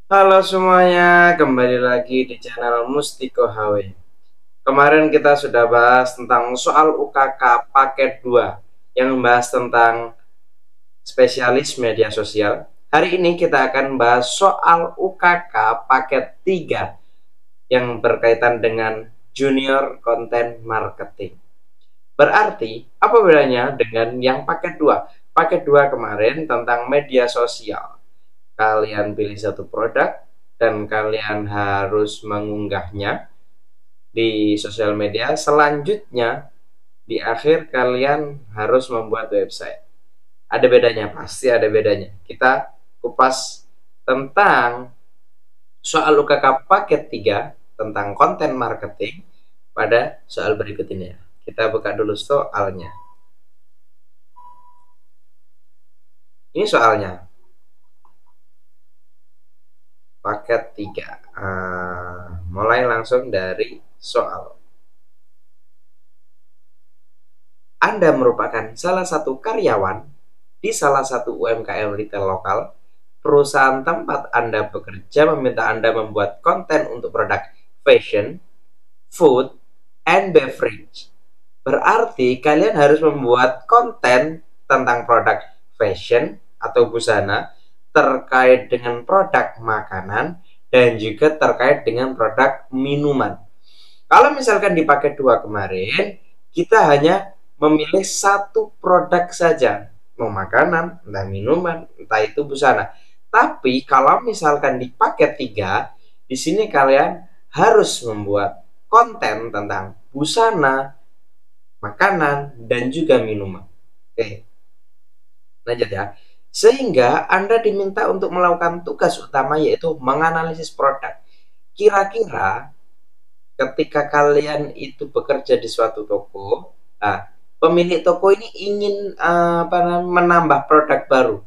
Halo semuanya, kembali lagi di channel Mustiko HW. Kemarin kita sudah bahas tentang soal UKK paket 2 yang membahas tentang spesialis media sosial. Hari ini kita akan bahas soal UKK paket 3 yang berkaitan dengan junior content marketing. Berarti, apa bedanya dengan yang paket 2? Paket 2 kemarin tentang media sosial. Kalian pilih satu produk dan kalian harus mengunggahnya di sosial media. Selanjutnya, di akhir kalian harus membuat website. Ada bedanya, pasti ada bedanya. Kita kupas tentang soal UKK paket 3 tentang konten marketing pada soal berikut ini ya. Kita buka dulu soalnya. Ini soalnya. Paket 3. Mulai langsung dari soal. Anda merupakan salah satu karyawan di salah satu UMKM retail lokal. Perusahaan tempat Anda bekerja meminta Anda membuat konten untuk produk fashion, food, and beverage. Berarti kalian harus membuat konten tentang produk fashion atau busana, terkait dengan produk makanan, dan juga terkait dengan produk minuman. Kalau misalkan di paket 2 kemarin, kita hanya memilih satu produk saja, mau makanan, entah minuman, entah itu busana. Tapi kalau misalkan di paket 3, di sini kalian harus membuat konten tentang busana, makanan, dan juga minuman. Oke, lanjut ya. Sehingga Anda diminta untuk melakukan tugas utama, yaitu menganalisis produk. Kira-kira ketika kalian itu bekerja di suatu toko, pemilik toko ini ingin menambah produk baru,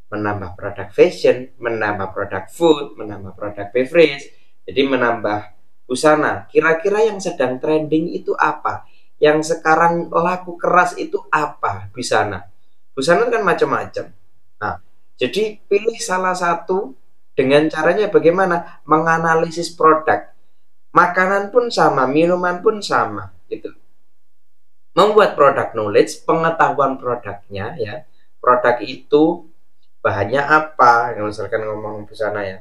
menambah produk fashion, menambah produk food, menambah produk beverage, jadi menambah busana. Kira-kira yang sedang trending itu apa? Yang sekarang laku keras itu apa? Busana. Busana kan macam-macam. Nah, jadi pilih salah satu dengan caranya bagaimana? Menganalisis produk. Makanan pun sama, minuman pun sama, gitu. Membuat produk knowledge, pengetahuan produknya ya. Produk itu bahannya apa? Misalkan ngomong busana ya.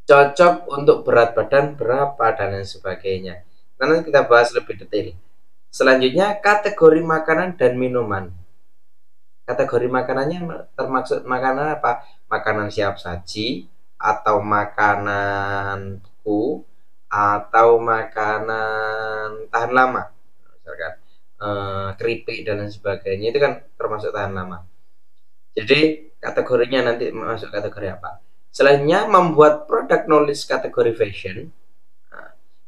Cocok untuk berat badan berapa dan lain sebagainya. Nanti kita bahas lebih detail. Selanjutnya kategori makanan dan minuman. Kategori makanannya termaksud makanan apa? Makanan siap saji atau makanan beku atau makanan tahan lama, misalkan keripik dan lain sebagainya, itu kan termasuk tahan lama. Jadi kategorinya nanti masuk kategori apa. Selanjutnya membuat produk knowledge kategori fashion.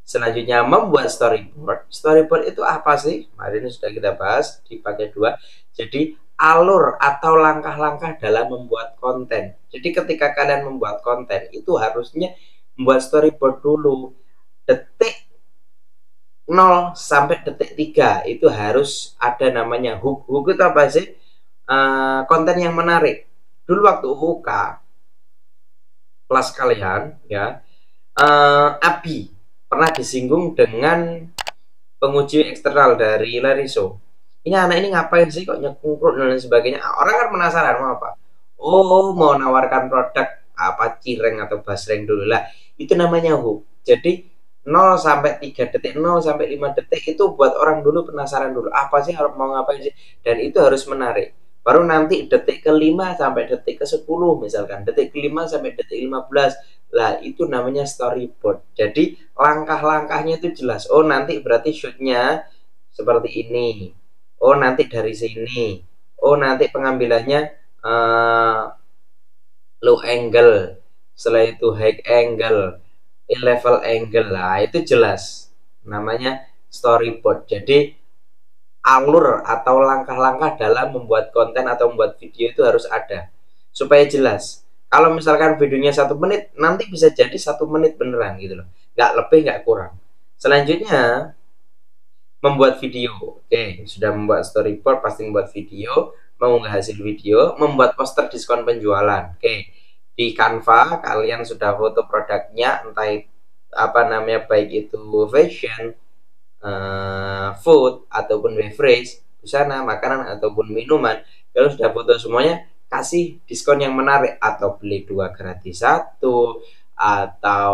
Selanjutnya membuat storyboard. Storyboard itu apa sih? Hari ini sudah kita bahas di paket 2. Jadi alur atau langkah-langkah dalam membuat konten. Jadi ketika kalian membuat konten itu harusnya membuat storyboard dulu. Detik 0 sampai detik 3 itu harus ada namanya hook. Hook itu apa sih? Konten yang menarik. Dulu waktu UK kelas kalian ya, Abi pernah disinggung dengan penguji eksternal dari Leriso. Ini anak ini ngapain sih kok nyekungkrut dan lain sebagainya. Orang kan penasaran mau apa? Oh, mau nawarkan produk apa cireng atau basreng dulu lah. Itu namanya hook. Jadi 0 sampai 3 detik, 0 sampai 5 detik itu buat orang dulu penasaran dulu. Apa sih mau ngapain sih? Dan itu harus menarik. Baru nanti detik ke-5 sampai detik ke-10 misalkan. Detik ke-5 sampai detik 15. Lah itu namanya storyboard. Jadi langkah-langkahnya itu jelas. Oh nanti berarti shootnya seperti ini. Oh nanti dari sini. Oh nanti pengambilannya low angle. Setelah itu high angle, level angle. Lah itu jelas. Namanya storyboard. Jadi alur atau langkah-langkah dalam membuat konten atau membuat video itu harus ada supaya jelas. Kalau misalkan videonya 1 menit, nanti bisa jadi 1 menit beneran gitu loh, nggak lebih nggak kurang. Selanjutnya membuat video. Oke, sudah membuat storyboard, pasti membuat video, mengunggah hasil video, membuat poster diskon penjualan. Oke, Di Canva kalian sudah foto produknya, entah baik itu fashion, food ataupun beverage, busana, makanan ataupun minuman. Kalau sudah foto semuanya, kasih diskon yang menarik, atau beli 2 gratis 1, atau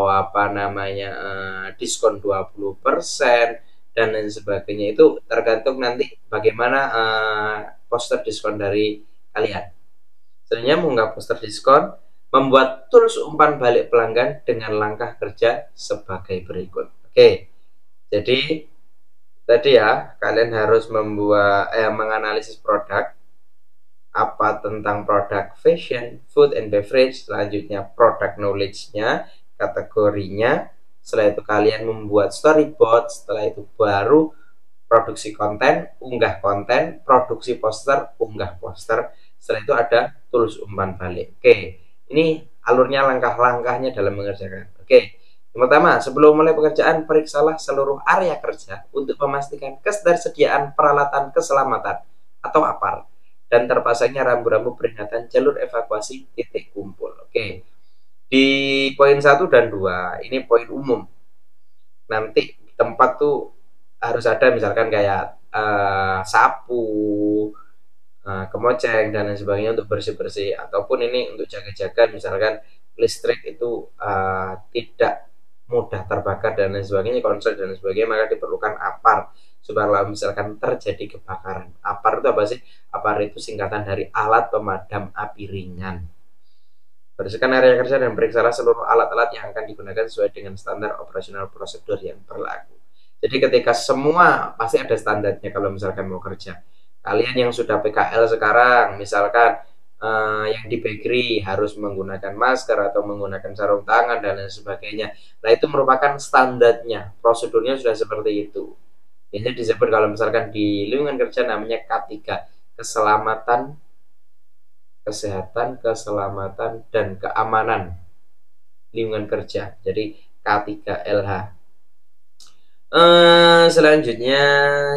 diskon 20% dan lain sebagainya. Itu tergantung nanti bagaimana poster diskon dari kalian. Selanjutnya mengunggah poster diskon, membuat tools umpan balik pelanggan dengan langkah kerja sebagai berikut. Oke, jadi tadi ya, kalian harus menganalisis produk, apa tentang produk fashion, food and beverage, selanjutnya product knowledge-nya, kategorinya, setelah itu kalian membuat storyboard, setelah itu baru produksi konten, unggah konten, produksi poster, unggah poster, setelah itu ada tools umpan balik. Oke, ini alurnya, langkah-langkahnya dalam mengerjakan. Oke, yang pertama, sebelum mulai pekerjaan, periksalah seluruh area kerja untuk memastikan ketersediaan peralatan keselamatan atau APAR dan terpasangnya rambu-rambu peringatan jalur evakuasi titik kumpul. Oke, di poin 1 dan 2 ini poin umum. Nanti tempat tuh harus ada misalkan kayak sapu, kemoceng dan lain sebagainya untuk bersih-bersih, ataupun ini untuk jaga-jaga misalkan listrik itu tidak mudah terbakar dan lain sebagainya, konslet dan lain sebagainya, maka diperlukan APAR supaya misalkan terjadi kebakaran. APAR itu apa sih? APAR itu singkatan dari alat pemadam api ringan. Bersihkan area kerja dan periksalah seluruh alat-alat yang akan digunakan sesuai dengan standar operasional prosedur yang berlaku. Jadi ketika semua pasti ada standarnya kalau misalkan mau kerja. Kalian yang sudah PKL sekarang, misalkan yang di bakery harus menggunakan masker atau menggunakan sarung tangan dan lain sebagainya. Nah, itu merupakan standarnya, prosedurnya sudah seperti itu. Ini disebut kalau misalkan di lingkungan kerja namanya K3, keselamatan, kesehatan, keselamatan, dan keamanan lingkungan kerja. Jadi K3LH. Selanjutnya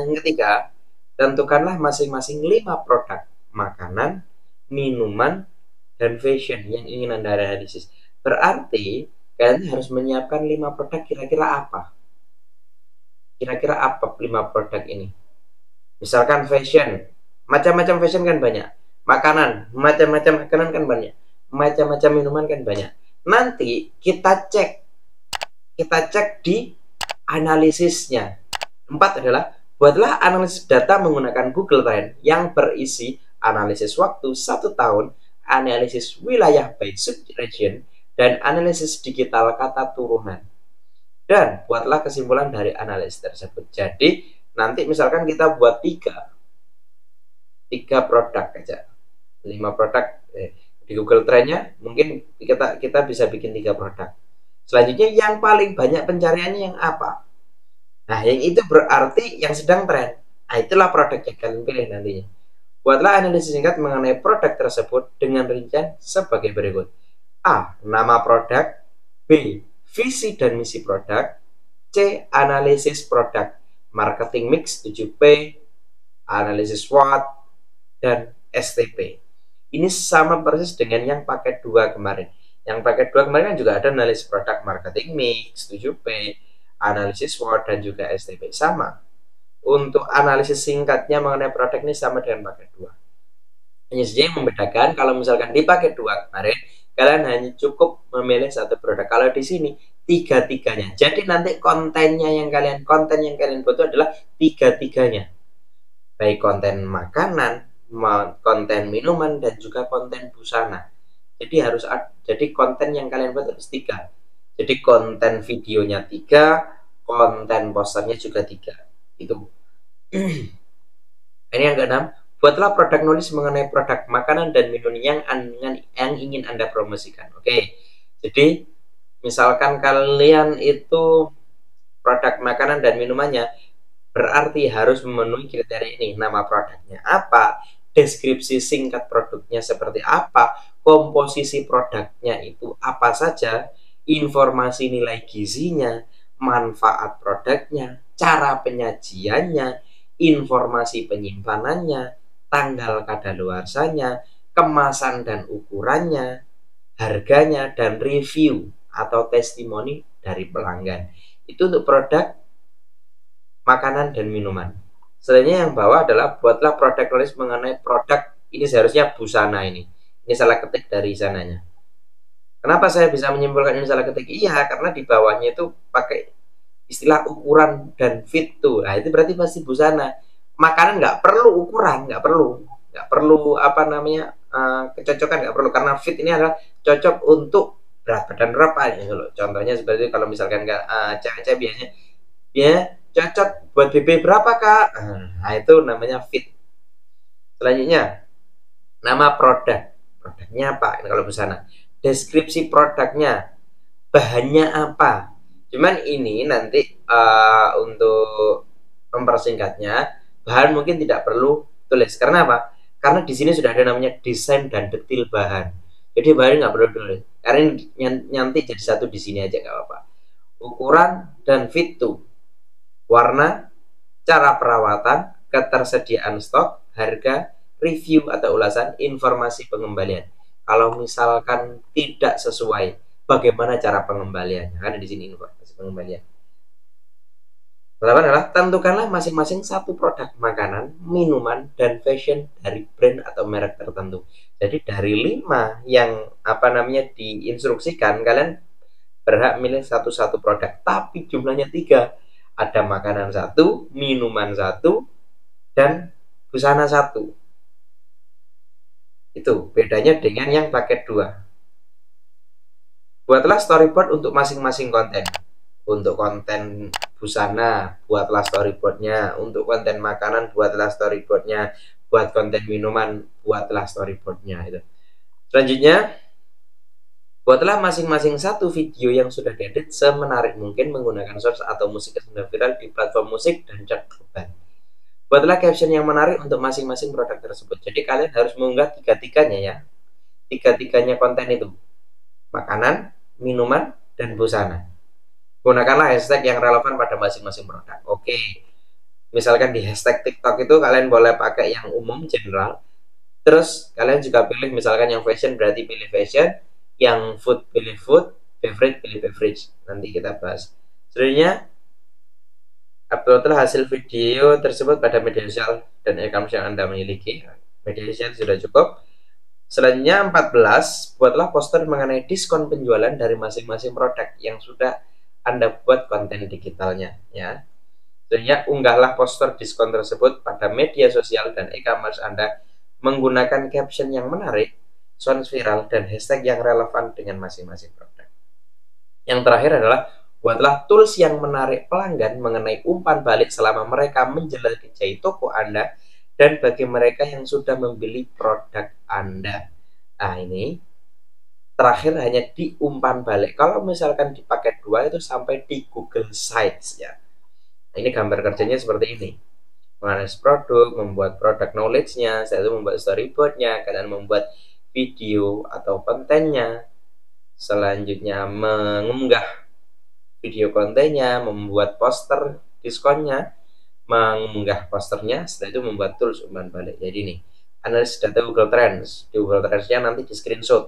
yang ketiga, tentukanlah masing-masing 5 produk makanan, minuman, dan fashion yang ingin Anda analisis. Berarti kalian harus menyiapkan 5 produk. Kira-kira apa? Kira-kira apa 5 produk ini? Misalkan fashion, macam-macam fashion kan banyak. Makanan, macam-macam makanan kan banyak. Macam-macam minuman kan banyak. Nanti kita cek di analisisnya. 4 adalah buatlah analisis data menggunakan Google Trend yang berisi analisis waktu 1 tahun, analisis wilayah by sub-region, dan analisis digital kata turunan. Dan buatlah kesimpulan dari analisis tersebut. Jadi nanti misalkan kita buat 3 produk aja, 5 produk di Google Trend-nya mungkin kita bisa bikin 3 produk. Selanjutnya yang paling banyak pencariannya yang apa? Nah, yang itu berarti yang sedang tren. Nah, itulah produk yang kalian pilih nantinya. Buatlah analisis singkat mengenai produk tersebut dengan rincian sebagai berikut. A. Nama produk. B. Visi dan misi produk. C. Analisis produk. Marketing mix 7P. Analisis SWOT. Dan STP. Ini sama persis dengan yang paket 2 kemarin. Yang paket 2 kemarin kan juga ada analisis produk, marketing mix 7P, analisis SWOT, dan juga STP. Sama. Untuk analisis singkatnya mengenai produk ini sama dengan paket 2. Hanya saja yang membedakan, kalau misalkan di paket 2 kemarin, kalian hanya cukup memilih 1 produk. Kalau di sini, 3-3-nya. Jadi nanti konten yang kalian butuh adalah 3-3-nya. Baik konten makanan, konten minuman, dan juga konten busana. Jadi konten yang kalian buat harus 3. Jadi konten videonya 3, konten posternya juga 3. Itu. Ini yang ke-6. Buatlah produk knowledge mengenai produk makanan dan minuman yang ingin Anda promosikan. Oke. Jadi misalkan kalian itu produk makanan dan minumannya, berarti harus memenuhi kriteria ini. Nama produknya apa? Deskripsi singkat produknya seperti apa, komposisi produknya itu apa saja, informasi nilai gizinya, manfaat produknya, cara penyajiannya, informasi penyimpanannya, tanggal kadaluarsanya, kemasan dan ukurannya, harganya, dan review atau testimoni dari pelanggan. Itu untuk produk makanan dan minuman. Selanjutnya yang bawah adalah buatlah produk knowledge mengenai produk. Ini seharusnya busana ini. Ini salah ketik dari sananya. Kenapa saya bisa menyimpulkan ini salah ketik? Iya, karena di bawahnya itu pakai istilah ukuran dan fit tuh. Nah, itu berarti pasti busana. Makanan nggak perlu ukuran, nggak perlu apa namanya kecocokan, nggak perlu, karena fit ini adalah cocok untuk berat badan berapa gitu loh. Contohnya seperti kalau misalkan cewek-cewek biasanya ya cocok buat BB berapa kak, nah itu namanya fit. Selanjutnya nama produknya apa kalau busana, deskripsi produknya, bahannya apa. Cuman ini nanti untuk mempersingkatnya, bahan mungkin tidak perlu tulis. Karena apa? Karena di sini sudah ada namanya desain dan detail bahan. Jadi bahan nggak perlu tulis. Karena nanti jadi satu di sini aja nggak apa-apa. Ukuran dan fit to, warna, cara perawatan, ketersediaan stok, harga, review atau ulasan, informasi pengembalian. Kalau misalkan tidak sesuai, bagaimana cara pengembaliannya? Ada di sini informasi pengembalian. Pertama adalah tentukanlah masing-masing satu produk makanan, minuman, dan fashion dari brand atau merek tertentu. Jadi dari 5 yang diinstruksikan, kalian berhak milih satu-satu produk, tapi jumlahnya 3. Ada makanan 1, minuman 1, dan busana 1. Itu bedanya dengan yang paket 2. Buatlah storyboard untuk masing-masing konten. Untuk konten busana, buatlah storyboardnya. Untuk konten makanan, buatlah storyboardnya. Buat konten minuman, buatlah storyboardnya. Itu. Selanjutnya, buatlah masing-masing satu video yang sudah diedit semenarik mungkin menggunakan source atau musik yang sudah viral di platform musik dan chart global. Buatlah caption yang menarik untuk masing-masing produk tersebut. Jadi kalian harus mengunggah tiga-tiganya ya. Tiga-tiganya konten itu. Makanan, minuman, dan busana. Gunakanlah hashtag yang relevan pada masing-masing produk. Oke. Misalkan di hashtag TikTok itu kalian boleh pakai yang umum, general. Terus kalian juga pilih misalkan yang fashion berarti pilih fashion, yang food pilih food, beverage pilih beverage. Nanti kita bahas. Selanjutnya, uploadlah hasil video tersebut pada media sosial dan e-commerce yang Anda miliki. Media sosial sudah cukup. Selanjutnya 14, buatlah poster mengenai diskon penjualan dari masing-masing produk yang sudah Anda buat konten digitalnya ya. Selanjutnya unggahlah poster diskon tersebut pada media sosial dan e-commerce Anda menggunakan caption yang menarik, sound viral, dan hashtag yang relevan dengan masing-masing produk. Yang terakhir adalah buatlah tools yang menarik pelanggan mengenai umpan balik selama mereka menjelajahi toko Anda dan bagi mereka yang sudah membeli produk Anda. Nah ini terakhir hanya di umpan balik. Kalau misalkan di paket 2 itu sampai di Google Sites ya. Nah, ini gambar kerjanya seperti ini. Menganalisis produk, membuat produk knowledge-nya, setelah itu membuat storyboard-nya, kalian membuat video atau kontennya. Selanjutnya mengunggah video kontennya, membuat poster diskonnya, mengunggah posternya, setelah itu membuat tools umpan balik. Jadi ini analisis data Google Trends. Di Google Trends-nya nanti di screenshot.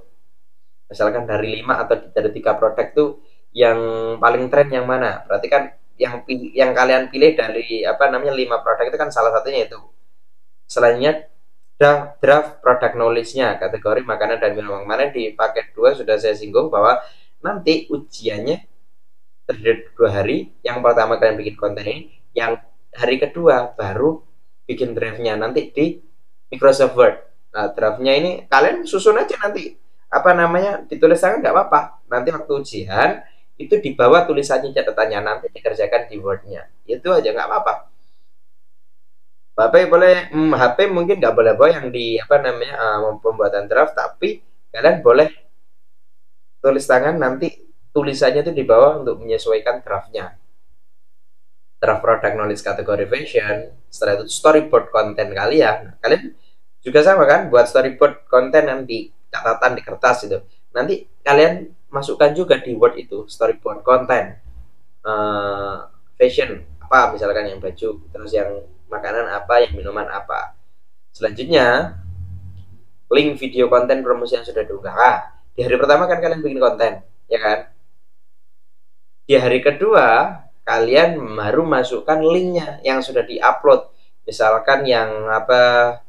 Misalkan dari 5 atau dari 3 produk tuh yang paling tren yang mana? Berarti kan yang kalian pilih dari 5 produk itu kan salah satunya itu. Selanjutnya draft product knowledge-nya, kategori makanan dan minuman. Kemarin di paket 2 sudah saya singgung bahwa nanti ujiannya terdiri 2 hari. Yang pertama kalian bikin konten ini, yang hari kedua baru bikin draft-nya nanti di Microsoft Word. Nah, draft-nya ini kalian susun aja nanti ditulis tangan nggak apa-apa. Nanti waktu ujian itu di bawah tulisannya catatannya nanti dikerjakan di Word-nya. Itu aja nggak apa-apa. HP mungkin nggak boleh bawa yang di pembuatan draft, tapi kalian boleh tulis tangan nanti tulisannya itu di bawah untuk menyesuaikan draftnya. Draft product knowledge kategori fashion. Setelah itu storyboard konten kalian. Kalian juga sama kan buat storyboard konten nanti catatan di kertas itu. Nanti kalian masukkan juga di Word itu storyboard konten fashion apa misalkan yang baju, terus yang makanan apa, yang minuman apa. Selanjutnya link video konten promosi yang sudah diunggah. Di hari pertama kan kalian bikin konten, ya kan? Di hari kedua kalian baru masukkan linknya yang sudah diupload. Misalkan yang apa,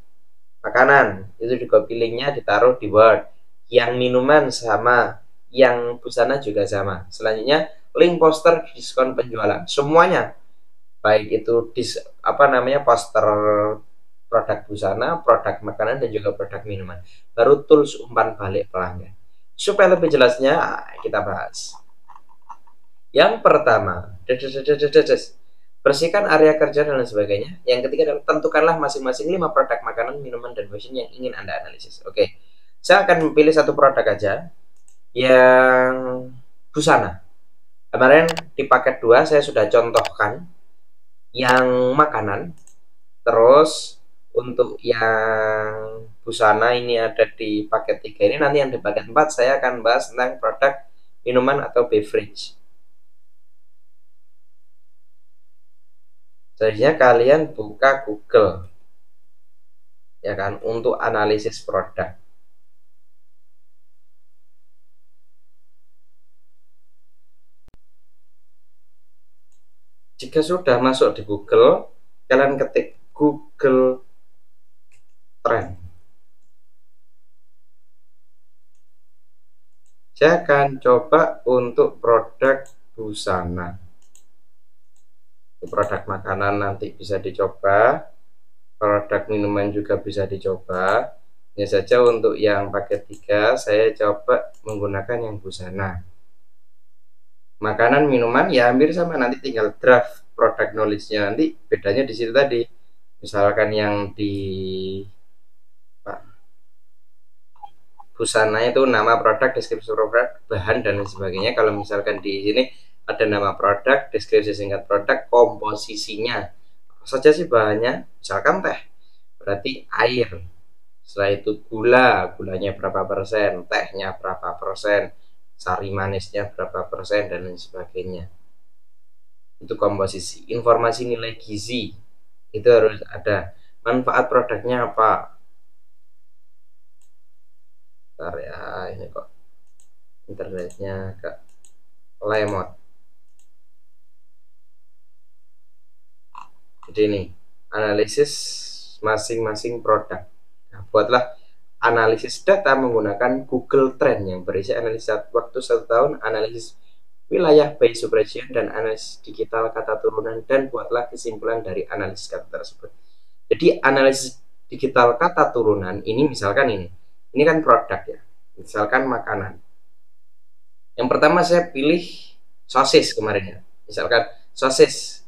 makanan, itu di copy linknya ditaruh di Word. Yang minuman sama, yang busana juga sama. Selanjutnya link poster diskon penjualan, semuanya, baik itu poster produk busana, produk makanan, dan juga produk minuman. Baru tools umpan balik pelanggan. Supaya lebih jelasnya kita bahas. Yang pertama, bersihkan area kerja dan lain sebagainya. Yang ketiga adalah tentukanlah masing-masing 5 produk makanan, minuman, dan fashion yang ingin Anda analisis. Oke, saya akan memilih satu produk aja, yang busana. Kemarin di paket 2 saya sudah contohkan yang makanan. Terus untuk yang busana ini ada di paket 3 ini. Nanti yang di paket 4 saya akan bahas tentang produk minuman atau beverage. Selanjutnya kalian buka Google, ya kan, untuk analisis produk. Jika sudah masuk di Google, kalian ketik Google Trend. Saya akan coba untuk produk busana. Produk makanan nanti bisa dicoba, produk minuman juga bisa dicoba. Hanya saja untuk yang paket 3 saya coba menggunakan yang busana. Makanan minuman ya hampir sama, nanti tinggal draft produk knowledge-nya, nanti bedanya di situ tadi. Misalkan yang di busana itu nama produk, deskripsi produk, bahan, dan lain sebagainya. Kalau misalkan di sini ada nama produk, deskripsi singkat produk, komposisinya apa saja sih bahannya, misalkan teh, berarti air. Setelah itu gulanya berapa persen, tehnya berapa persen, sari manisnya berapa persen, dan lain sebagainya. Itu komposisi. Informasi nilai gizi itu harus ada. Manfaat produknya apa? Bentar ya, ini kok internetnya agak lemot. Jadi ini analisis masing-masing produk. Nah, buatlah analisis data menggunakan Google Trend yang berisi analisis waktu 1 tahun, analisis wilayah by subregion, dan analisis digital kata turunan, dan buatlah kesimpulan dari analisis kata tersebut. Jadi analisis digital kata turunan ini, misalkan ini kan produk ya, misalkan makanan. Yang pertama saya pilih sosis kemarin ya, misalkan sosis.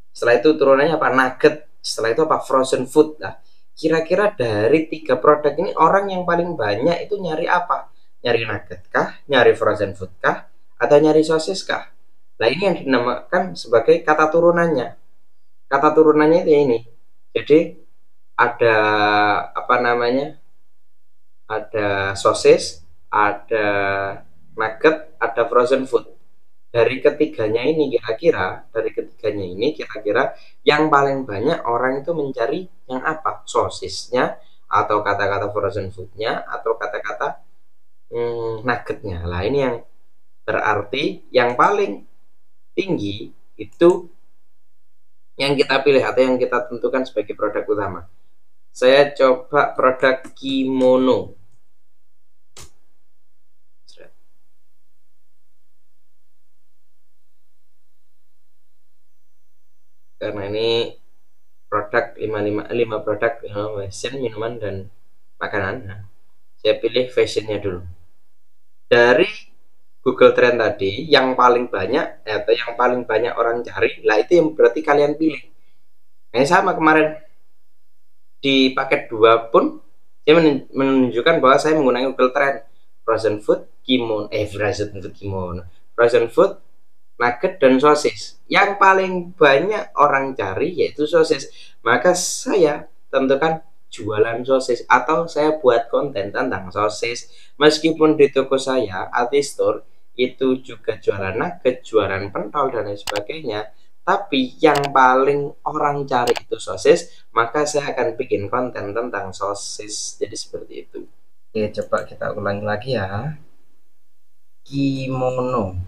Setelah itu turunannya apa? Nugget. Setelah itu apa? Frozen food. Nah, kira-kira dari 3 produk ini orang yang paling banyak itu nyari apa? Nyari nugget kah? Nyari frozen food kah? Atau nyari sosis kah? Nah, ini yang dinamakan sebagai kata turunannya. Kata turunannya itu ini. Jadi ada ada sosis, ada nugget, ada frozen food. Dari ketiganya ini kira-kira yang paling banyak orang itu mencari yang apa? Sosisnya, atau kata-kata frozen foodnya, atau kata-kata nuggetnya. Lah ini yang berarti yang paling tinggi itu yang kita pilih atau yang kita tentukan sebagai produk utama. Saya coba produk kimono. Karena ini produk 5 produk fashion, minuman, dan makanan. Nah, saya pilih fashionnya dulu. Dari Google Trend tadi yang paling banyak atau yang paling banyak orang cari, lah itu yang berarti kalian pilih. Nah, sama kemarin di paket 2 pun saya menunjukkan bahwa saya menggunakan Google Trend frozen food frozen food, nugget, dan sosis. Yang paling banyak orang cari yaitu sosis. Maka saya tentukan jualan sosis atau saya buat konten tentang sosis. Meskipun di toko saya Artistore itu juga jualan nugget, jualan pentol, dan lain sebagainya, tapi yang paling orang cari itu sosis, maka saya akan bikin konten tentang sosis. Jadi seperti itu. Oke, coba kita ulangi lagi ya. kimono.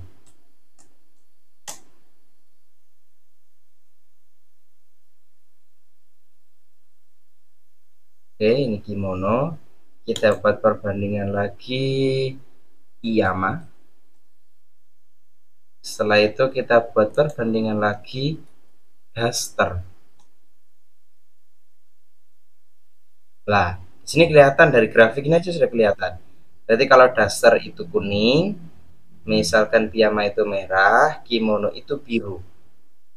Oke, ini kimono. Kita buat perbandingan lagi piyama. Setelah itu kita buat perbandingan lagi daster. Lah, di sini kelihatan dari grafik ini aja sudah kelihatan. Berarti kalau daster itu kuning, misalkan piyama itu merah, kimono itu biru.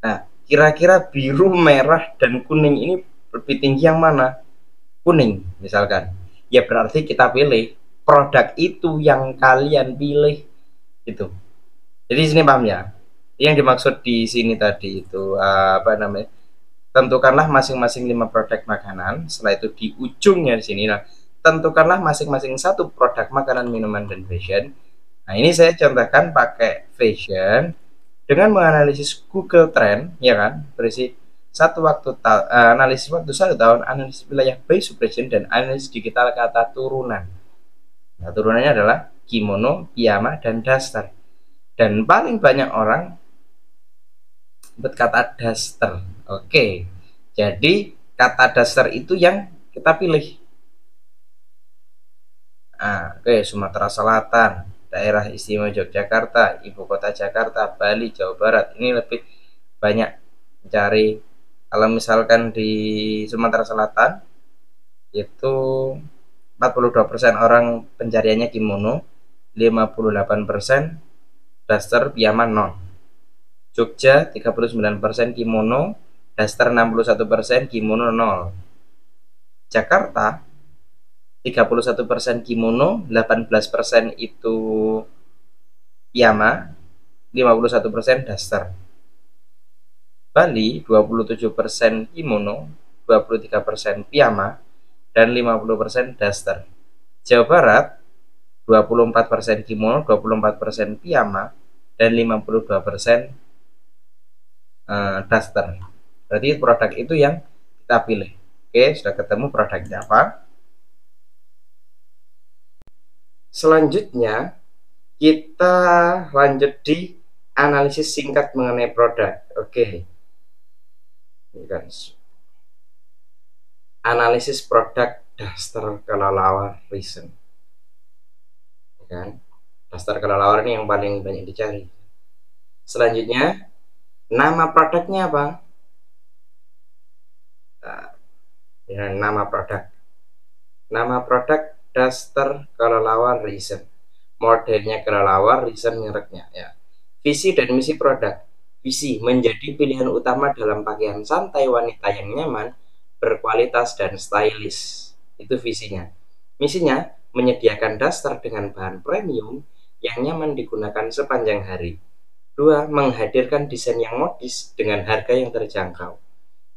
Nah, kira-kira biru, merah, dan kuning ini lebih tinggi yang mana? Kuning, misalkan. Ya berarti kita pilih produk itu yang kalian pilih. Gitu. Jadi sini paham ya? Yang dimaksud di sini tadi itu apa namanya? Tentukanlah masing-masing 5 produk makanan. Setelah itu di ujungnya di sini, nah, tentukanlah masing-masing satu produk makanan, minuman, dan fashion. Nah, ini saya contohkan pakai fashion dengan menganalisis Google Trend, ya kan, berisi analisis waktu 1 tahun, analisis wilayah by subregion, dan analisis digital kata turunan. Nah, turunannya adalah kimono, piyama, dan daster. Dan paling banyak orang buat kata daster. Oke, jadi kata daster itu yang kita pilih. Nah, oke, Sumatera Selatan, daerah istimewa Yogyakarta, ibu kota Jakarta, Bali, Jawa Barat. Ini lebih banyak mencari. Kalau misalkan di Sumatera Selatan itu 42% orang pencariannya kimono, 58% daster, piyama non. Jogja 39% kimono, daster 61%, kimono 0. Jakarta 31% kimono, 18% itu piyama, 51% daster. Bali 27% kimono, 23% piyama, dan 50% daster. Jawa Barat 24% kimono, 24% piyama, dan 52% daster. Berarti produk itu yang kita pilih. Oke, sudah ketemu produknya apa. Selanjutnya kita lanjut di analisis singkat mengenai produk. Oke, ini kan analisis produk daster kelelawar recent, kan? Daster kelelawar ini yang paling banyak dicari. Selanjutnya, nama produknya apa? Nah, ya, nama produk daster kelelawar recent. Modelnya kelelawar, recent mereknya ya. Visi dan misi produk. Visi menjadi pilihan utama dalam pakaian santai wanita yang nyaman, berkualitas, dan stylish. Itu visinya. Misinya menyediakan daster dengan bahan premium yang nyaman digunakan sepanjang hari. 2. Menghadirkan desain yang modis dengan harga yang terjangkau.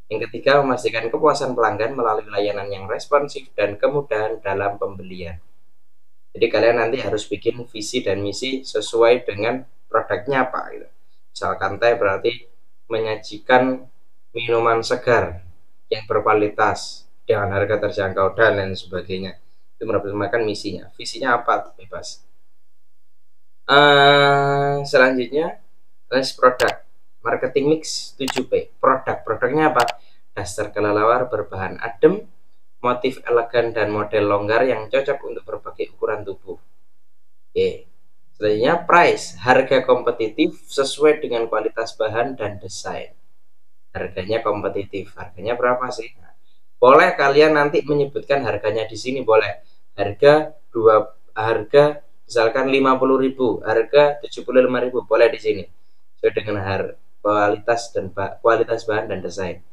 Yang ketiga, memastikan kepuasan pelanggan melalui layanan yang responsif dan kemudahan dalam pembelian. Jadi kalian nanti harus bikin visi dan misi sesuai dengan produknya apa gitu. Misalkan teh berarti menyajikan minuman segar yang berkualitas dengan harga terjangkau dan lain sebagainya. Itu merupakan misinya. Visinya apa? Bebas. Selanjutnya list produk. Marketing mix 7P. Produknya apa? Daster kelelawar berbahan adem, motif elegan, dan model longgar yang cocok untuk berbagai ukuran tubuh. Oke. Selanjutnya price, harga kompetitif sesuai dengan kualitas bahan dan desain. Harganya kompetitif. Harganya berapa sih? Nah, boleh kalian nanti menyebutkan harganya di sini, boleh. Harga misalkan 50.000, harga 75.000, boleh di sini. Sesuai dengan kualitas bahan dan desain.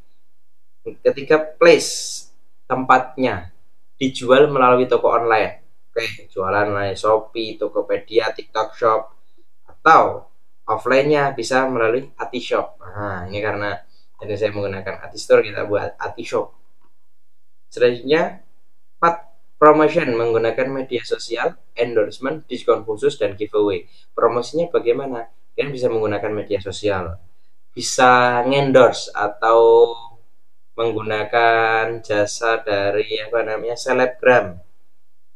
Ketika place, tempatnya dijual melalui toko online. Oke, jualan melalui Shopee, Tokopedia, TikTok Shop, atau offline-nya bisa melalui Ati Shop. Nah, ini karena ini saya menggunakan Ati Store, kita buat Ati Shop. Selanjutnya 4. Promotion menggunakan media sosial, endorsement, diskon khusus, dan giveaway. Promosinya bagaimana? Kalian bisa menggunakan media sosial, bisa ngendorse atau menggunakan jasa dari selebgram,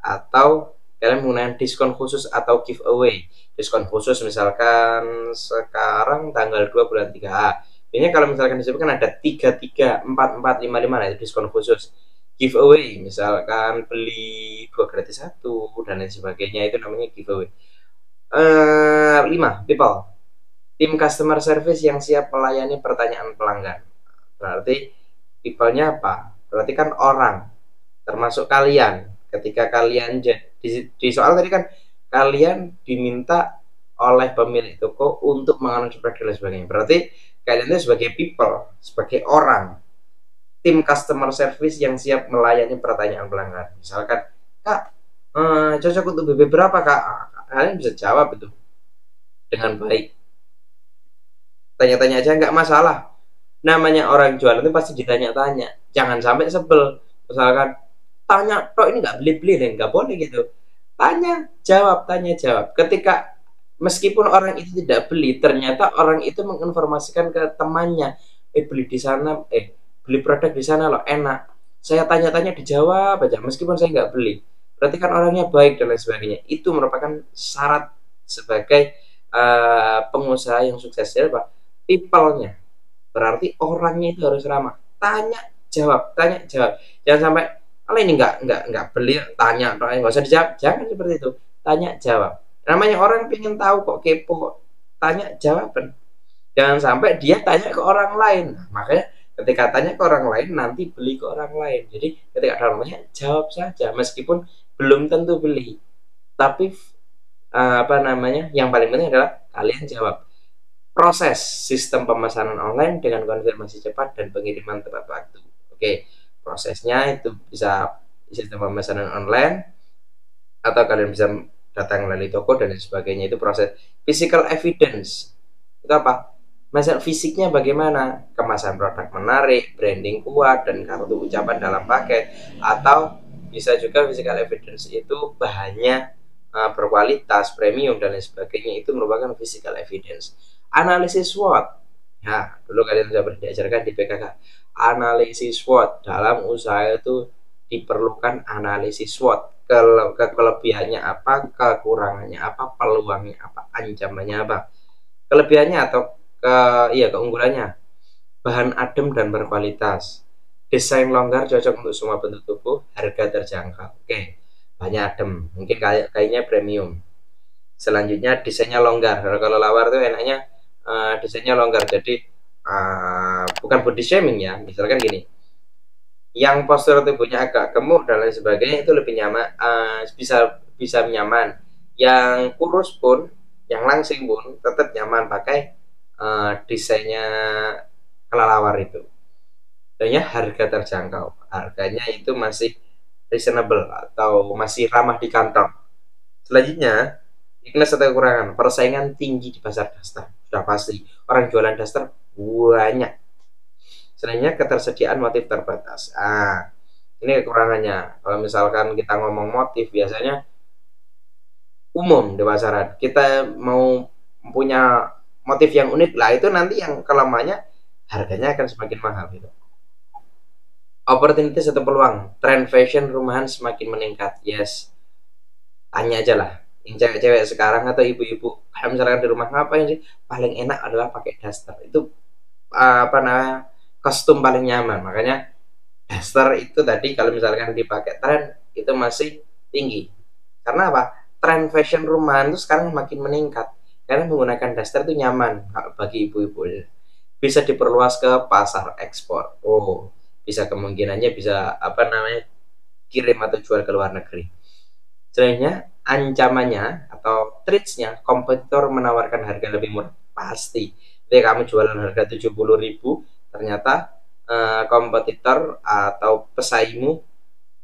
atau Kalian menggunakan diskon khusus atau giveaway. Diskon khusus misalkan sekarang tanggal 2 bulan 3A. Ini kalau misalkan disebutkan ada 33, 44, 55, nah itu diskon khusus. Giveaway misalkan beli 2 gratis 1 dan lain sebagainya, itu namanya giveaway. 5. People. Tim customer service yang siap melayani pertanyaan pelanggan. Berarti people-nya apa? Berarti kan orang, termasuk kalian. Ketika kalian di soal tadi kan kalian diminta oleh pemilik toko untuk menganalisis produk dan sebagainya. Berarti kalian itu sebagai people, sebagai orang, tim customer service yang siap melayani pertanyaan pelanggan. Misalkan, Kak, cocok untuk BB berapa, Kak? Kalian bisa jawab itu dengan baik. Tanya-tanya aja nggak masalah. Namanya orang jualan itu pasti ditanya-tanya. Jangan sampai sebel. Misalkan, tanya, toh ini nggak beli-beli deh, nggak boleh gitu. Tanya, jawab, tanya, jawab. Ketika meskipun orang itu tidak beli, ternyata orang itu menginformasikan ke temannya, beli di sana, beli produk di sana loh, enak. Saya tanya-tanya dijawab aja, meskipun saya nggak beli. Berarti kan orangnya baik dan lain sebagainya. Itu merupakan syarat sebagai pengusaha yang sukses. Jadi apa? People-nya. Berarti orangnya itu harus ramah. Tanya, jawab, tanya, jawab. Jangan sampai kalau ini nggak beli, tanya, nggak usah dijawab. Jangan seperti itu. Tanya, jawab. Namanya orang pengen tahu kok, kepo. Tanya, jawab. Jangan sampai dia tanya ke orang lain. Nah, makanya ketika tanya ke orang lain, nanti beli ke orang lain. Jadi ketika ada orang tanya, jawab saja. Meskipun belum tentu beli. Tapi yang paling penting adalah kalian jawab. Proses sistem pemesanan online dengan konfirmasi cepat dan pengiriman tepat waktu. Oke, prosesnya itu bisa sistem pemesanan online atau kalian bisa datang melalui toko dan lain sebagainya. Itu proses physical evidence. Itu apa? Masalah fisiknya bagaimana? Kemasan produk menarik, branding kuat, dan kartu ucapan dalam paket. Atau bisa juga physical evidence itu bahannya berkualitas, premium, dan lain sebagainya. Itu merupakan physical evidence. Analisis SWOT. Ya, dulu kalian sudah diajarkan di PKK. Analisis SWOT dalam usaha itu diperlukan analisis SWOT. Kelebihannya apa, kekurangannya apa, peluangnya apa, ancamannya apa. Kelebihannya atau keunggulannya. Bahan adem dan berkualitas. Desain longgar cocok untuk semua bentuk tubuh, harga terjangkau. Oke, banyak adem, mungkin kayaknya premium. Selanjutnya desainnya longgar. Kalau lawar tuh enaknya desainnya longgar, jadi bukan body shaming ya, misalkan gini, yang postur tubuhnya agak gemuk dan lain sebagainya itu lebih nyaman, bisa nyaman. Yang kurus pun, yang langsing pun tetap nyaman pakai desainnya kelelawar itu. Dan harga terjangkau, harganya itu masih reasonable atau masih ramah di kantong. Selanjutnya, weakness atau kekurangan, persaingan tinggi di pasar daster. Sudah pasti orang jualan daster banyak. Selanjutnya, ketersediaan motif terbatas. Ini kekurangannya. Kalau misalkan kita ngomong motif, biasanya umum di pasaran. Kita mau punya motif yang unik lah, itu nanti yang kelemahannya harganya akan semakin mahal gitu. Opportunities atau peluang, tren fashion rumahan semakin meningkat. Yes, tanya aja lah yang cewek-cewek sekarang atau ibu-ibu, kayak misalkan di rumah ngapain sih, paling enak adalah pakai daster. Itu kostum paling nyaman. Makanya daster itu tadi kalau misalkan dipakai tren itu masih tinggi. Karena apa? Tren fashion rumahan itu sekarang makin meningkat karena menggunakan daster itu nyaman bagi ibu-ibu. Bisa diperluas ke pasar ekspor. Bisa kemungkinannya bisa kirim atau jual ke luar negeri. Selanjutnya, ancamannya atau threats-nya, kompetitor menawarkan harga lebih murah. Pasti. Jadi kamu jualan harga 70.000, ternyata kompetitor atau pesaingmu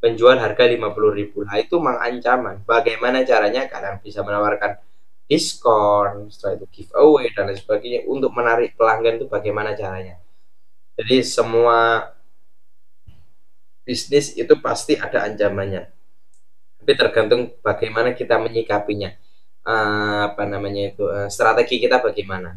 menjual harga 50.000. Nah, itu memang ancaman. Bagaimana caranya kalian bisa menawarkan diskon, setelah itu giveaway dan lain sebagainya untuk menarik pelanggan, itu bagaimana caranya. Jadi semua bisnis itu pasti ada ancamannya. Tapi tergantung bagaimana kita menyikapinya, strategi kita bagaimana.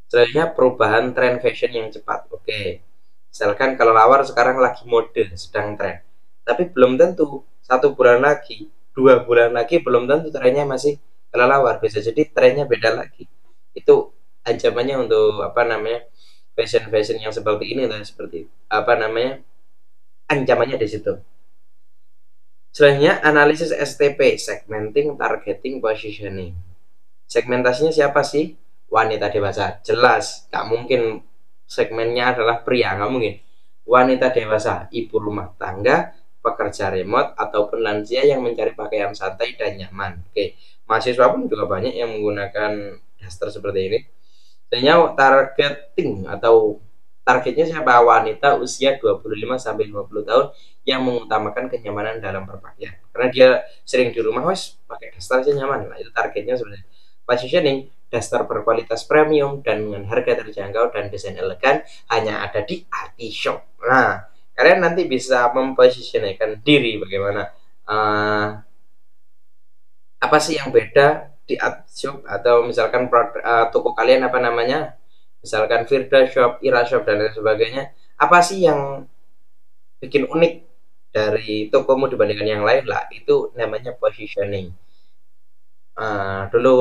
Selanjutnya, perubahan tren fashion yang cepat. Oke, misalkan kalau lawar sekarang lagi mode, sedang tren, tapi belum tentu 1 bulan lagi 2 bulan lagi belum tentu trennya masih kelelawar, bisa jadi trennya beda lagi. Itu ancamannya untuk apa namanya fashion yang seperti ini lah, seperti apa namanya ancamannya di situ. Selanjutnya analisis STP, segmenting, targeting, positioning. Segmentasinya siapa sih? Wanita dewasa. Jelas, nggak mungkin segmennya adalah pria, nggak mungkin. Wanita dewasa, ibu rumah tangga, pekerja remote, ataupun lansia yang mencari pakaian santai dan nyaman. Oke, mahasiswa pun juga banyak yang menggunakan daster seperti ini. Selanjutnya targeting atau targetnya siapa? Wanita usia 25 sampai 50 tahun yang mengutamakan kenyamanan dalam berpakaian. Karena dia sering di rumah, wes pakai daster aja nyaman. Nah, itu targetnya sebenarnya. Positioning, daster berkualitas premium dan dengan harga terjangkau dan desain elegan hanya ada di Arti Shop. Nah, kalian nanti bisa mempositioningkan diri bagaimana apa sih yang beda di Art Shop atau misalkan toko kalian apa namanya, misalkan Firda Shop, Ira Shop dan lain sebagainya, apa sih yang bikin unik dari tokomu dibandingkan yang lain lah, itu namanya positioning. Dulu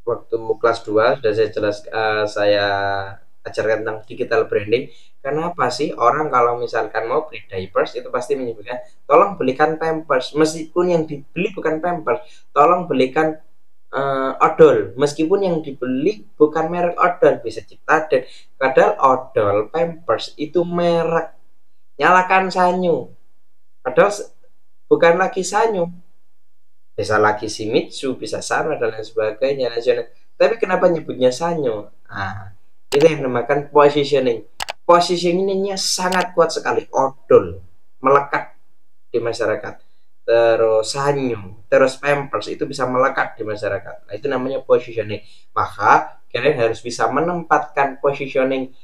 waktu kelas 2 sudah saya saya ajarkan tentang digital branding. Kenapa sih orang kalau misalkan mau beli diapers itu pasti menyebutkan tolong belikan pampers, meskipun yang dibeli bukan pampers, tolong belikan odol, meskipun yang dibeli bukan merek odol, bisa Ciptaden, padahal odol pampers itu merek. Nyalakan Sanyo, padahal bukan lagi Sanyo, bisa lagi Shimizu, bisa Sharma dan lain sebagainya nasional. Tapi kenapa nyebutnya Sanyo? Nah, itu yang dinamakan positioning. Positioningnya sangat kuat sekali. Odol melekat di masyarakat. Terus Sanyo, terus Pampers itu bisa melekat di masyarakat. Nah, itu namanya positioning. Maka kalian harus bisa menempatkan positioning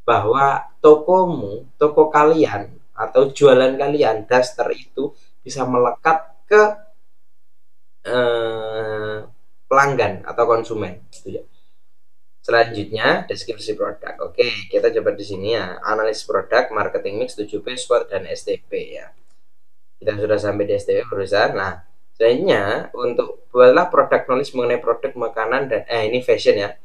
bahwa tokomu, toko kalian atau jualan kalian, daster itu bisa melekat ke pelanggan atau konsumen gitu ya. Selanjutnya deskripsi produk. Oke, kita coba di sini ya, analisis produk, marketing mix, 7P, SWOT dan STP ya. Kita sudah sampai di STP perusahaan. Nah, selanjutnya untuk buatlah produk knowledge mengenai produk makanan dan ini fashion ya.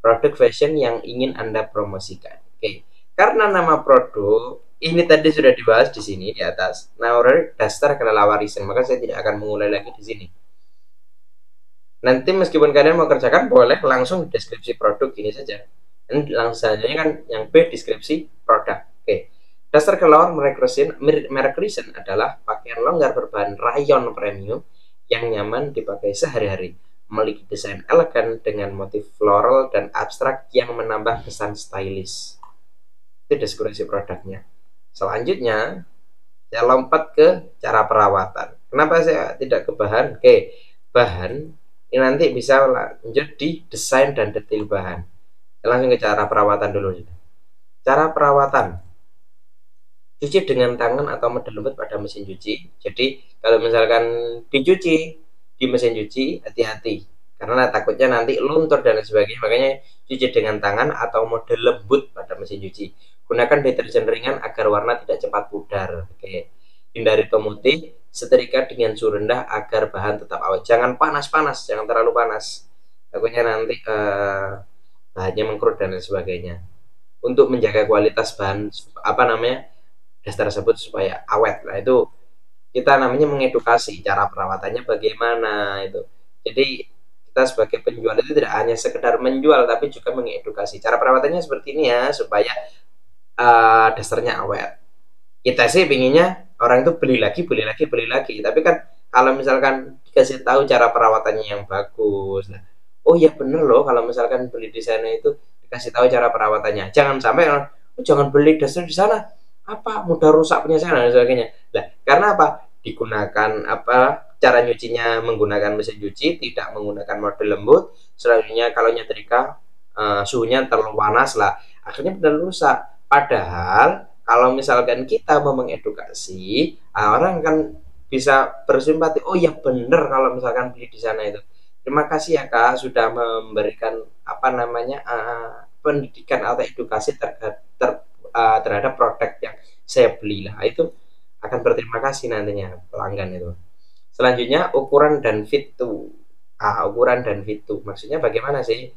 Produk fashion yang ingin Anda promosikan. Oke. Karena nama produk ini tadi sudah dibahas di sini di atas. Nah, dasar kelelawarisan, maka saya tidak akan mengulang lagi di sini. Nanti meskipun kalian mau kerjakan boleh langsung deskripsi produk ini saja. Dan langsung saja kan yang B deskripsi produk. Oke. Dasar kelelawar merek resin adalah pakaian longgar berbahan rayon premium yang nyaman dipakai sehari-hari. Memiliki desain elegan dengan motif floral dan abstrak yang menambah kesan stylish. Itu deskripsi produknya. Selanjutnya saya lompat ke cara perawatan. Kenapa saya tidak ke bahan? Oke, bahan ini nanti bisa lanjut di desain dan detail bahan. Langsung ke cara perawatan dulu. Cara perawatan, cuci dengan tangan atau model lembut pada mesin cuci. Jadi kalau misalkan dicuci di mesin cuci, hati-hati karena takutnya nanti luntur dan sebagainya. Makanya cuci dengan tangan atau model lembut pada mesin cuci. Gunakan deterjen ringan agar warna tidak cepat pudar. Oke. Hindari pemutih, setrika dengan suhu rendah agar bahan tetap awet. Jangan panas-panas, jangan terlalu panas. Takutnya nanti bahannya mengkerut dan lain sebagainya. Untuk menjaga kualitas bahan apa namanya daster tersebut supaya awet. Nah, itu kita namanya mengedukasi cara perawatannya bagaimana itu. Jadi kita sebagai penjual itu tidak hanya sekedar menjual tapi juga mengedukasi. Cara perawatannya seperti ini ya supaya dasternya awet. Kita sih pinginnya orang itu beli lagi, tapi kan kalau misalkan dikasih tahu cara perawatannya yang bagus, nah, oh ya bener loh kalau misalkan beli di sana itu dikasih tahu cara perawatannya, jangan sampai jangan beli daster di sana, apa mudah rusak punya saya dan sebagainya. Nah, karena apa? Digunakan apa cara nyucinya menggunakan mesin cuci, tidak menggunakan model lembut. Selanjutnya kalau nyetrika suhunya terlalu panas lah, akhirnya benar rusak. Padahal kalau misalkan kita mau mengedukasi, orang kan bisa bersimpati. Oh ya bener kalau misalkan beli di sana itu. Terima kasih ya Kak sudah memberikan apa namanya pendidikan atau edukasi terhadap produk yang saya beli lah. Itu akan berterima kasih nantinya pelanggan itu. Selanjutnya ukuran dan fit to. Ukuran dan fit to maksudnya bagaimana sih?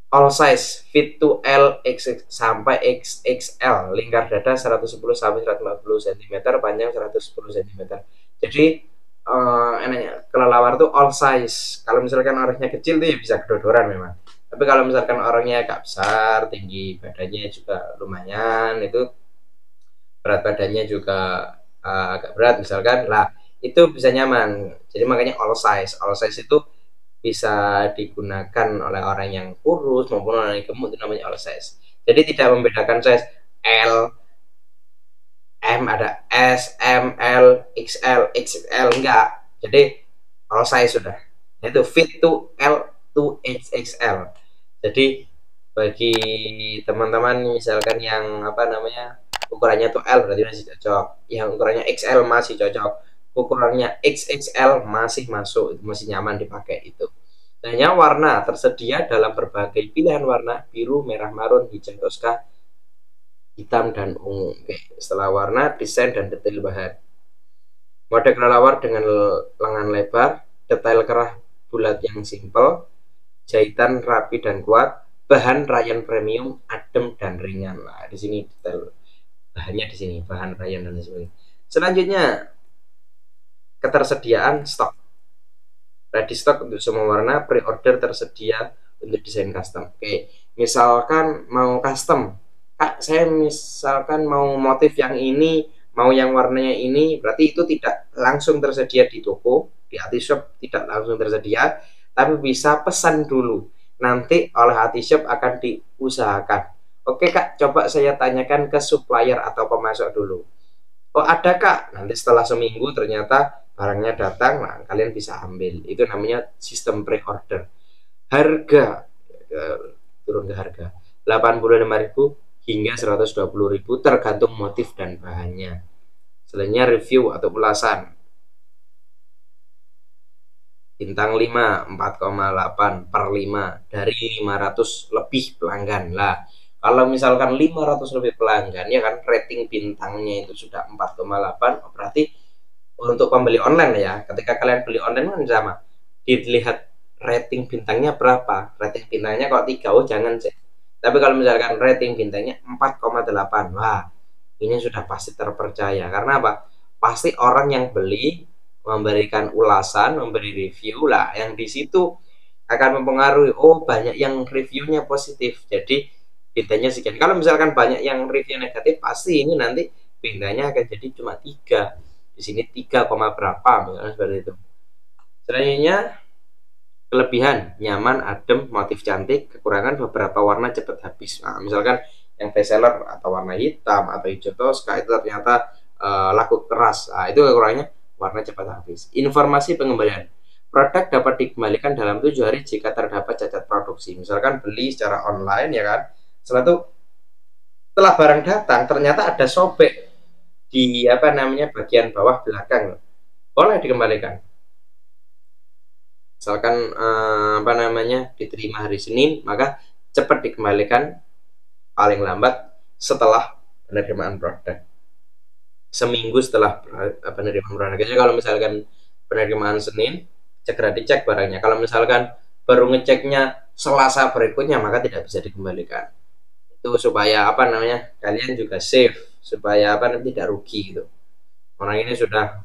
All size, fit to L, XX sampai XXL, lingkar dada 110 sampai 140 cm, panjang 110 cm. Jadi enaknya kelelawar tuh all size. Kalau misalkan orangnya kecil tuh ya bisa kedodoran memang. Tapi kalau misalkan orangnya agak besar, tinggi badannya juga lumayan, itu berat badannya juga agak berat misalkan, lah itu bisa nyaman. Jadi makanya all size. All size itu bisa digunakan oleh orang yang kurus maupun orang yang gemuk, itu namanya all size. Jadi tidak membedakan size L, M, ada S, M, L, XL, XXL, enggak. Jadi all size sudah. Itu fit to L to XXL. Jadi bagi teman-teman misalkan yang ukurannya tuh L berarti masih cocok, yang ukurannya XL masih cocok, ukurannya XXL masih masuk, itu masih nyaman dipakai itu. Hanya warna tersedia dalam berbagai pilihan warna: biru, merah, marun, hijau, toska, hitam, dan ungu. Oke, setelah warna, desain dan detail bahan. Mode kelelawar dengan lengan lebar, detail kerah bulat yang simple, jahitan rapi dan kuat, bahan rayon premium, adem dan ringan. Nah, di sini detail bahannya, di sini bahan rayon dan sebagainya. Selanjutnya, ketersediaan stok. Ready stock untuk semua warna, pre-order tersedia untuk desain custom. Oke, misalkan mau custom, Kak, saya misalkan mau motif yang ini, mau yang warnanya ini, berarti itu tidak langsung tersedia di toko, di Artishop tidak langsung tersedia, tapi bisa pesan dulu. Nanti oleh Artishop akan diusahakan. Oke Kak, coba saya tanyakan ke supplier atau pemasok dulu. Oh ada Kak, nanti setelah seminggu ternyata barangnya datang, nah kalian bisa ambil. Itu namanya sistem pre-order. Harga turun ke harga 85.000 hingga 120.000 tergantung motif dan bahannya. Selanjutnya review atau ulasan. Bintang 5, 4,8 per 5 dari 500 lebih pelanggan. Lah, kalau misalkan 500 lebih pelanggan, ya kan rating bintangnya itu sudah 4,8, berarti untuk pembeli online ya, ketika kalian beli online kan sama, dilihat rating bintangnya berapa. Rating bintangnya kalau 3, oh jangan sih. Tapi kalau misalkan rating bintangnya 4,8, wah ini sudah pasti terpercaya. Karena apa? Pasti orang yang beli memberikan ulasan, memberi review lah, yang di situ akan mempengaruhi. Oh banyak yang reviewnya positif, jadi bintangnya sekian. Kalau misalkan banyak yang review negatif, pasti ini nanti bintangnya akan jadi cuma 3. Di sini 3, berapa misalnya seperti itu. Selanjutnya kelebihan: nyaman, adem, motif cantik. Kekurangan: beberapa warna cepat habis. Nah, misalkan yang best seller atau warna hitam atau hijau toska itu ternyata laku keras. Nah, itu kekurangannya, warna cepat habis. Informasi pengembalian: produk dapat dikembalikan dalam 7 hari jika terdapat cacat produksi. Misalkan beli secara online ya kan, setelah barang datang ternyata ada sobek di bagian bawah belakang, boleh dikembalikan. Misalkan diterima hari Senin, maka cepat dikembalikan paling lambat setelah penerimaan produk, seminggu setelah penerimaan produk. Jadi kalau misalkan penerimaan Senin, segera dicek barangnya. Kalau misalkan baru ngeceknya Selasa berikutnya, maka tidak bisa dikembalikan. Itu supaya kalian juga safe, supaya tidak rugi gitu. Orang ini sudah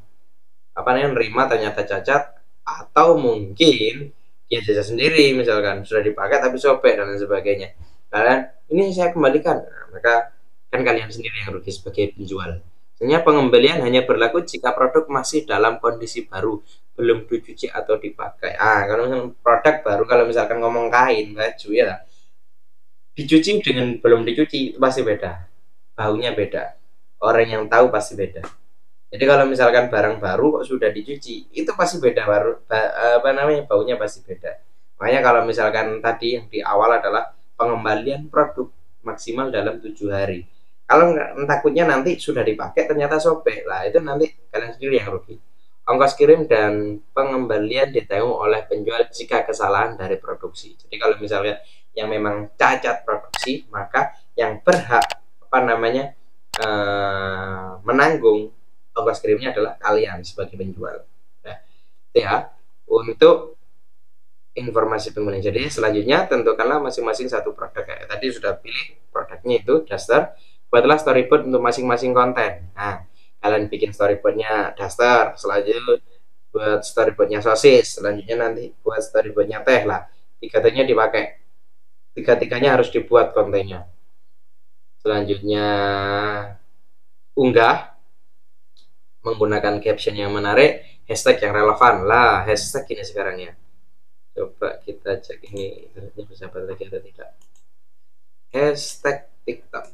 nerima ternyata cacat, atau mungkin dia jasa sendiri, misalkan sudah dipakai tapi sobek dan lain sebagainya. Kalian ini saya kembalikan, nah, maka kan kalian sendiri yang rugi sebagai penjual. Sebenarnya pengembalian hanya berlaku jika produk masih dalam kondisi baru, belum dicuci atau dipakai. Kalau produk baru, kalau misalkan ngomong kain, baju ya, dicuci dengan belum dicuci itu pasti beda, baunya beda, orang yang tahu pasti beda. Jadi kalau misalkan barang baru kok sudah dicuci, itu pasti beda, baunya pasti beda. Makanya kalau misalkan tadi yang di awal adalah pengembalian produk maksimal dalam 7 hari. Kalau takutnya nanti sudah dipakai ternyata sobek, lah itu nanti kalian sendiri yang rugi. Ongkos kirim dan pengembalian ditanggung oleh penjual jika kesalahan dari produksi. Jadi kalau misalnya yang memang cacat produksi, maka yang berhak menanggung ongkos kirimnya adalah kalian sebagai penjual. Nah, ya untuk informasi pembelian. Jadi selanjutnya tentukanlah masing-masing satu produk. Kayak tadi sudah pilih produknya itu Duster, buatlah storyboard untuk masing-masing konten. Nah, kalian bikin storyboardnya Duster, selanjutnya buat storyboardnya sosis, selanjutnya nanti buat storyboardnya teh lah. Tiga-tiganya dipakai, tiga-tiganya harus dibuat kontennya. Selanjutnya unggah menggunakan caption yang menarik, hashtag yang relevan lah, hashtag ini sekarang ya. Coba kita cek ini internetnya bersahabat lagi atau tidak. Hashtag TikTok.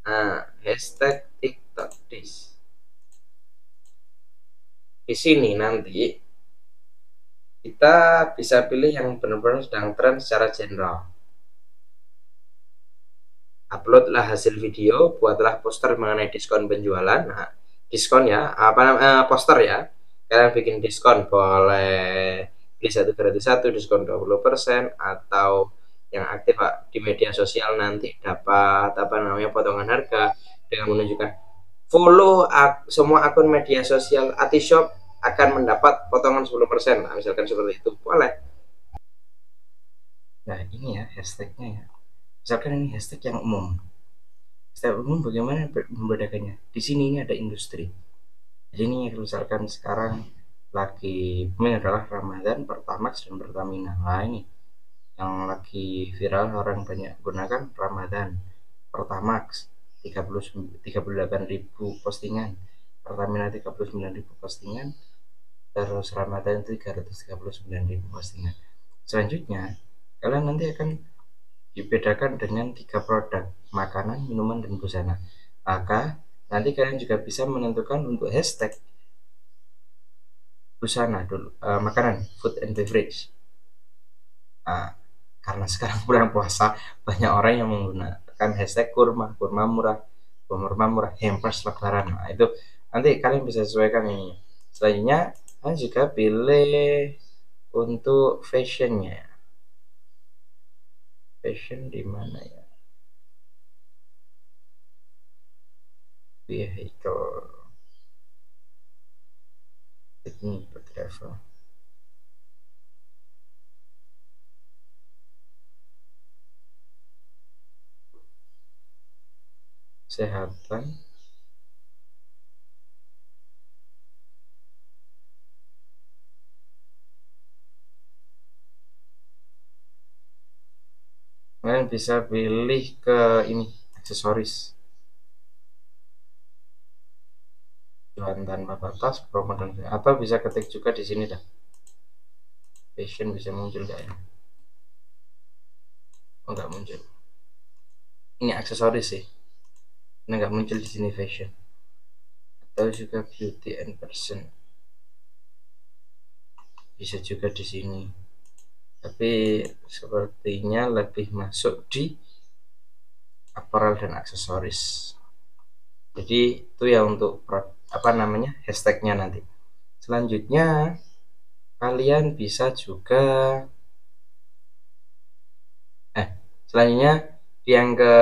Nah, hashtag TikTok di sini nanti kita bisa pilih yang benar-benar sedang tren secara general. Uploadlah hasil video, buatlah poster mengenai diskon penjualan. Nah, diskon ya, poster ya. Kalian bikin diskon, boleh beli satu gratis satu, diskon 20%, atau yang aktif Pak, di media sosial nanti dapat potongan harga dengan menunjukkan follow semua akun media sosial Atishop akan mendapat potongan 10%. Nah, misalkan seperti itu boleh. Nah, ini ya hashtagnya ya. Misalkan ini hashtag yang umum. Hashtag umum bagaimana membedakannya? Di sini ini ada industri. Jadi ini misalkan sekarang lagi booming adalah Ramadan, Pertamax dan Pertamina. Nah, ini yang lagi viral orang banyak gunakan Ramadan, Pertamax 38.000 postingan, Pertamina 39.000 postingan, terus Ramadan 339.000 postingan. Selanjutnya kalian nanti akan dibedakan dengan 3 produk, makanan, minuman, dan busana. Maka nanti kalian juga bisa menentukan untuk hashtag busana dulu, makanan, food and beverage. Karena sekarang bulan puasa banyak orang yang menggunakan hashtag kurma murah, hampers lebaran. Nah, itu nanti kalian bisa sesuaikan ini. Selanjutnya kalian juga pilih untuk fashionnya. Fashion di mana ya? Vehicle. Ini travel. Kesehatan. Kalian bisa pilih ke ini aksesoris, jualan tanpa batas, promo dan atau bisa ketik juga di sini dah. Fashion bisa muncul nggak ya? Oh, nggak muncul. Ini aksesoris sih. Ini nggak muncul di sini fashion. Atau juga beauty and person. Bisa juga di sini. Tapi sepertinya lebih masuk di apparel dan aksesoris. Jadi itu ya untuk hashtagnya nanti. Selanjutnya kalian bisa juga selanjutnya yang ke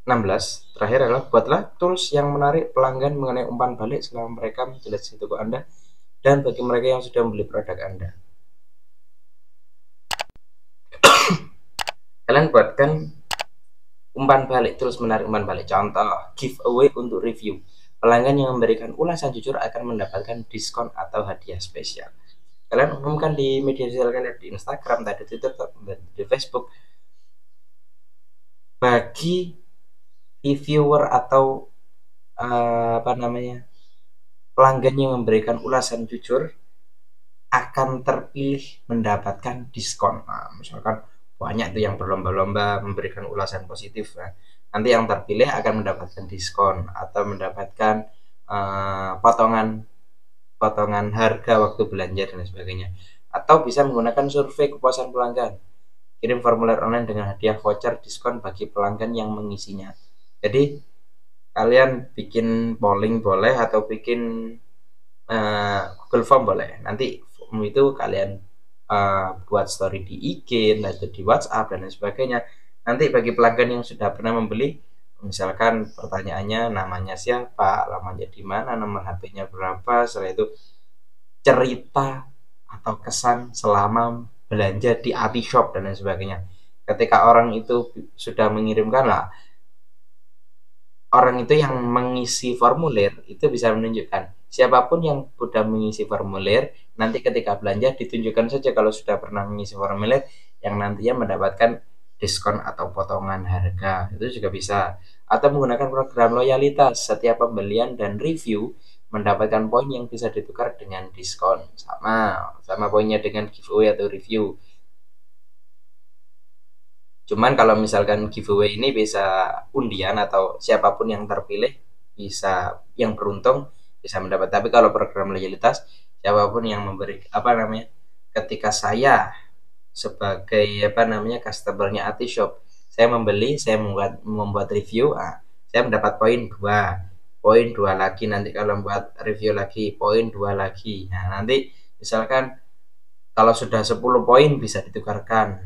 16 terakhir adalah buatlah tools yang menarik pelanggan mengenai umpan balik selama mereka menjelajahi toko Anda dan bagi mereka yang sudah membeli produk Anda. Kalian buatkan umpan balik, terus menarik umpan balik. Contoh, giveaway untuk review. Pelanggan yang memberikan ulasan jujur akan mendapatkan diskon atau hadiah spesial. Kalian umumkan di media sosial kalian, di Instagram, di Twitter, di Facebook. Bagi reviewer atau pelanggan yang memberikan ulasan jujur akan terpilih mendapatkan diskon. Nah, misalkan banyak tuh yang berlomba-lomba memberikan ulasan positif, nanti yang terpilih akan mendapatkan diskon atau mendapatkan potongan harga waktu belanja dan sebagainya. Atau bisa menggunakan survei kepuasan pelanggan, kirim formulir online dengan hadiah voucher diskon bagi pelanggan yang mengisinya. Jadi kalian bikin polling boleh atau bikin Google Form boleh. Nanti form itu kalian buat story di IG atau di WhatsApp dan lain sebagainya. Nanti bagi pelanggan yang sudah pernah membeli Misalkan pertanyaannya namanya siapa, alamatnya di mana, nomor HP-nya berapa, setelah itu cerita atau kesan selama belanja di Shop dan lain sebagainya. Ketika orang itu sudah mengirimkan lah, orang itu yang mengisi formulir itu bisa menunjukkan siapapun yang sudah mengisi formulir nanti ketika belanja ditunjukkan saja kalau sudah pernah mengisi formulir yang nantinya mendapatkan diskon atau potongan harga itu juga bisa atau menggunakan program loyalitas setiap pembelian dan review mendapatkan poin yang bisa ditukar dengan diskon sama sama poinnya dengan giveaway atau review. Cuman kalau misalkan giveaway ini bisa undian atau siapapun yang terpilih bisa yang beruntung bisa mendapat. Tapi kalau program loyalitas siapapun yang memberi apa namanya ketika saya sebagai apa namanya customernya Shop saya membeli saya membuat review saya mendapat poin dua lagi nanti kalau membuat review lagi poin dua lagi nah nanti misalkan kalau sudah 10 poin bisa ditukarkan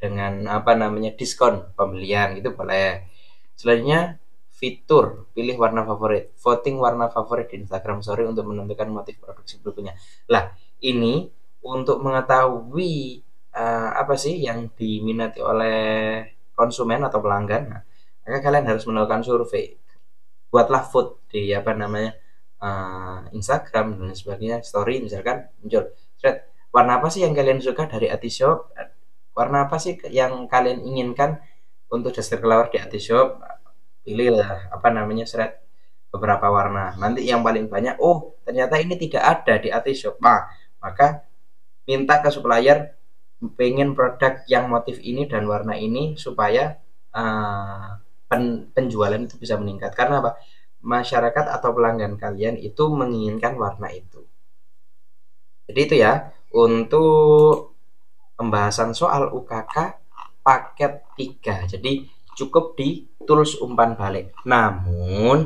dengan apa namanya diskon pembelian itu boleh. Selanjutnya fitur pilih warna favorit, voting warna favorit di Instagram Story untuk menentukan motif produksi berikutnya. Lah, ini untuk mengetahui apa sih yang diminati oleh konsumen atau pelanggan. Nah, maka kalian harus melakukan survei. Buatlah vote di apa namanya Instagram dan sebagainya, story misalkan muncul thread warna apa sih yang kalian suka dari Shop, warna apa sih yang kalian inginkan untuk daster kelawar di Shop, pilihlah apa namanya thread beberapa warna nanti yang paling banyak oh ternyata ini tidak ada di Shop maka minta ke supplier pengen produk yang motif ini dan warna ini supaya uh, penjualan itu bisa meningkat karena apa masyarakat atau pelanggan kalian itu menginginkan warna itu. Jadi itu ya untuk pembahasan soal UKK paket 3. Jadi cukup di tools umpan balik. Namun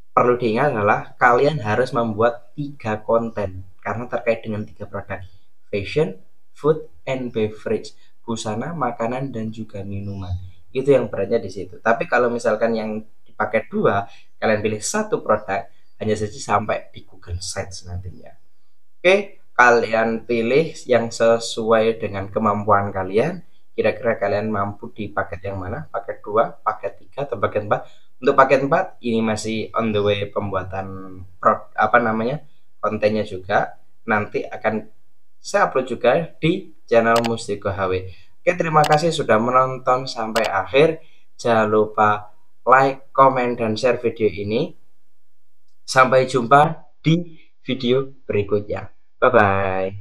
perlu diingat adalah kalian harus membuat 3 konten karena terkait dengan 3 produk. Fashion, food and beverage, busana, makanan dan juga minuman. Itu yang beratnya di situ. Tapi kalau misalkan yang di paket 2 kalian pilih satu produk hanya saja sampai di Google Sites nantinya. Oke, kalian pilih yang sesuai dengan kemampuan kalian. Kira-kira kalian mampu di paket yang mana? Paket 2, paket 3, atau paket 4? Untuk paket 4 ini masih on the way pembuatan apa namanya? Kontennya juga. Nanti akan saya upload juga di channel Mustiko HW. Oke, terima kasih sudah menonton sampai akhir. Jangan lupa like, comment, dan share video ini. Sampai jumpa di video berikutnya. Bye bye.